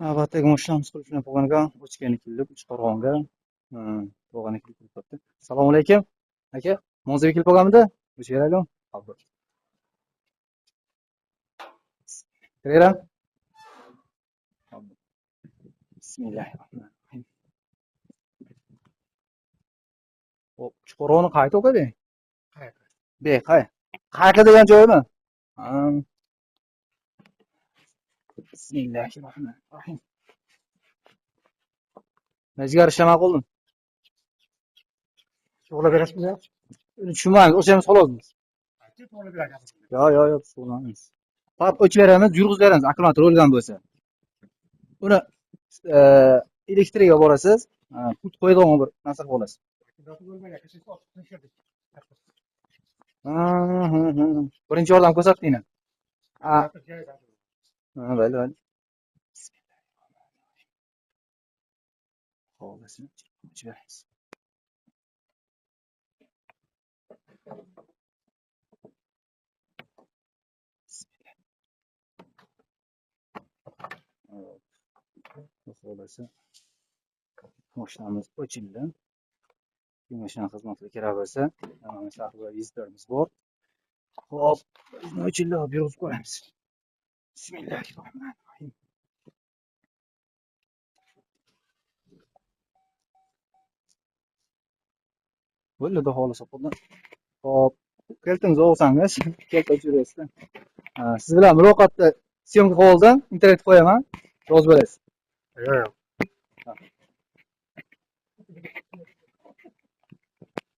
Navbatdagi mashinamiz qurishni bo'lganiga 3 kelib, 3 Qo'rg'onga bo'lgan kelib turibdi. Assalomu alaykum. Aka, mo'ziga kelib qolganmidi? O'sha yeraylik. Hozir. Kiraveram. Bismillahirrohmanirrohim. Hop, Qo'rg'onni qayta o'qidi? Qayerda? Qay. Qayerda degan joyimi? Ha. Bismillahirrohmanirrohim. Najgar ishlama qoldim. To'g'ri berasizmi? Tushunmaymiz, o'shamiz xolosmiz. Yo'q, tushunmaymiz. Faqat o'chib beramiz, yurg'izib beramiz, akkumulyator o'lgan bo'lsa. Uni elektriga borasiz, put qo'yadigan bir narsa qilib olasiz. Birinchi yordam ko'rsatdinglar. Ha, mayli. Xo'lasini o'chib beramiz. Xo'lasa mashinamiz o'childi. Mashina xizmatiga kerak bo'lsa, mana shu vizitlarimiz bor. Xo'p, o'childi, yurg'izib qo'yamiz. Bismillahirrohmanirrohim. Bo'ldi, xohlasa qo'ldan. Xo'p, keltingizni olsangiz, keltirib yurasiz. Siz bilan muloqotda syomka qildim, internet qo'yaman, yozib berasiz. Yo'q.